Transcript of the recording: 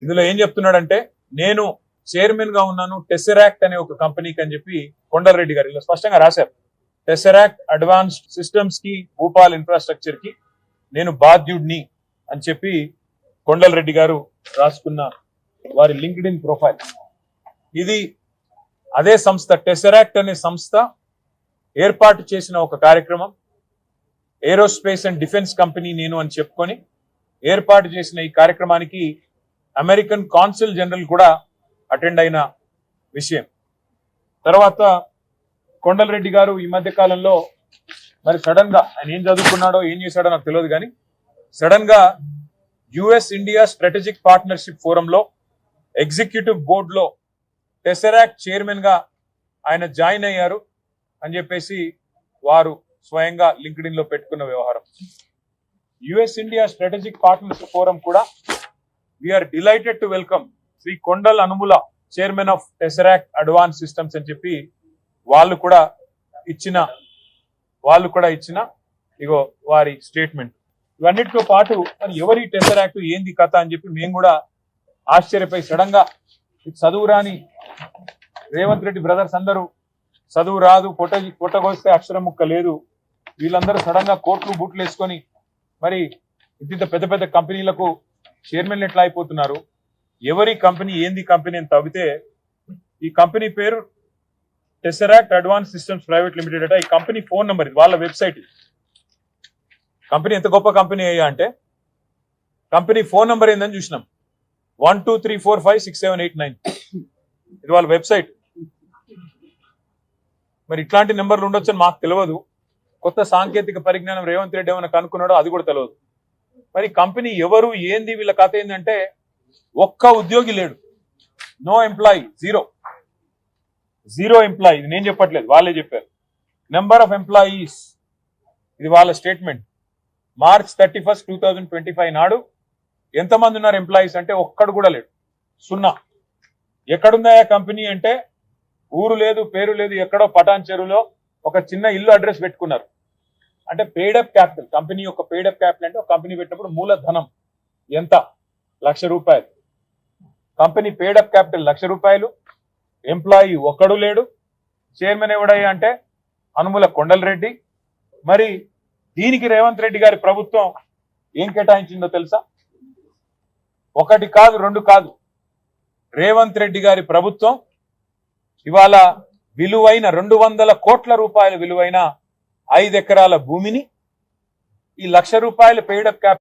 ఇందులో ఏం చెప్తున్నాడంటే నేను చైర్మన్ గా ఉన్నాను టెసరాక్ట్ అనే ఒక కంపెనీకి అని చెప్పి కొండలరెడ్డి గారు ఇలా స్పష్టంగా రాశారు. టెసరాక్ట్ అడ్వాన్స్డ్ సిస్టమ్స్ కి భూపాల్ ఇన్ఫ్రాస్ట్రక్చర్ కి నేను బాధ్యుడిని అని చెప్పి కొండలరెడ్డి గారు రాసుకున్న వారి లింక్డ్ ఇన్ ప్రొఫైల్. ఇది అదే సంస్థ టెసరాక్ట్ అనే సంస్థ ఏర్పాటు చేసిన ఒక కార్యక్రమం. ఏరోస్పేస్ అండ్ డిఫెన్స్ కంపెనీ నేను అని చెప్పుకొని ఏర్పాటు చేసిన ఈ కార్యక్రమానికి అమెరికన్ కాన్సుల్ జనరల్ కూడా అటెండ్ అయిన విషయం. తర్వాత కొండలరెడ్డి గారు ఈ మధ్య కాలంలో మరి సడన్ గా ఆయన ఏం చదువుకున్నాడో ఏం చేశాడో నాకు తెలియదు, కానీ సడన్ గా యుఎస్ ఇండియా స్ట్రాటజిక్ పార్ట్నర్షిప్ ఫోరంలో ఎగ్జిక్యూటివ్ బోర్డ్ లో టెసరాక్ట్ చైర్మన్ గా ఆయన జాయిన్ అయ్యారు అని చెప్పేసి వారు స్వయంగా లింక్డ్ ఇన్ లో పెట్టుకున్న వ్యవహారం. US India strategic partnership forum కూడా we're delighted to welcome Shri Kondal Anumula chairman of Tesseract advanced systems అని చెప్పి వాళ్ళు కూడా ఇచ్చిన ఇగో వారి స్టేట్మెంట్. ఇవన్నిటితో పాటు మరి ఎవరి టెసరాక్ట్ ఏంది కథ అని చెప్పి మేము కూడా ఆశ్చర్యపోయి సడన్ గా చదువు రాని రేవంత్ రెడ్డి బ్రదర్స్ అందరూ చదువు రాదు పొట్టగొస్తే అక్షరం ముక్క లేదు, వీళ్ళందరూ సడన్ గా కోట్లు బూట్లు వేసుకొని మరి ఇంత పెద్ద పెద్ద కంపెనీలకు చైర్మన్లు ఎట్లా అయిపోతున్నారు, ఎవరి కంపెనీ ఏంది కంపెనీ అని తవ్వితే ఈ కంపెనీ పేరు టెసరాక్ట్ అడ్వాన్స్ సిస్టమ్స్ ప్రైవేట్ లిమిటెడ్ అట. ఈ కంపెనీ ఫోన్ నెంబర్ ఇది, వాళ్ళ వెబ్సైట్. కంపెనీ ఎంత గొప్ప కంపెనీ అయ్యా అంటే కంపెనీ ఫోన్ నెంబర్ ఏందని చూసినాం, 1234567889. ఇది వాళ్ళ వెబ్సైట్. మరి ఇట్లాంటి నెంబర్లు ఉండొచ్చని మాకు తెలియదు. కొత్త సాంకేతిక పరిజ్ఞానం రేవంత్ రెడ్డి ఏమైనా కనుక్కున్నాడో అది కూడా తెలియదు. మరి కంపెనీ ఎవరు ఏంది వీళ్ళ కథ ఏంటంటే ఒక్క ఉద్యోగి లేడు, నో ఎంప్లాయీ, జీరో ఎంప్లాయీ. ఇది నేను చెప్పట్లేదు, వాళ్ళే చెప్పారు. నెంబర్ ఆఫ్ ఎంప్లాయీస్ ఇది వాళ్ళ స్టేట్మెంట్. మార్చ్ 31, 2025 నాడు ఎంతమంది ఉన్నారు ఎంప్లాయీస్ అంటే ఒక్కడు కూడా లేడు, 0. ఎక్కడుందా కంపెనీ అంటే ఊరు లేదు, పేరు లేదు, ఎక్కడో పటాన్ చెరువులో ఒక చిన్న ఇల్లు అడ్రస్ పెట్టుకున్నారు. అంటే పెయిడప్ క్యాపిటల్, కంపెనీ యొక్క పెయిడప్ క్యాపిటల్ అంటే ఒక కంపెనీ పెట్టినప్పుడు మూలధనం ఎంత, ₹1,00,000. కంపెనీ పెయిడప్ క్యాపిటల్ ₹1,00,000, ఎంప్లాయీ ఒక్కడు లేడు, చైర్మన్ ఎవడయ్యా అంటే అనుముల కొండలరెడ్డి. మరి దీనికి రేవంత్ రెడ్డి గారి ప్రభుత్వం ఏం కేటాయించిందో తెలుసా? 1 కాదు 2 కాదు, రేవంత్ రెడ్డి గారి ప్రభుత్వం ఇవాళ విలువైన 200 కోట్ల రూపాయల విలువైన 5 ఎకరాల భూమిని ఈ ₹1,00,000 పెయిడప్ క్యాపిటల్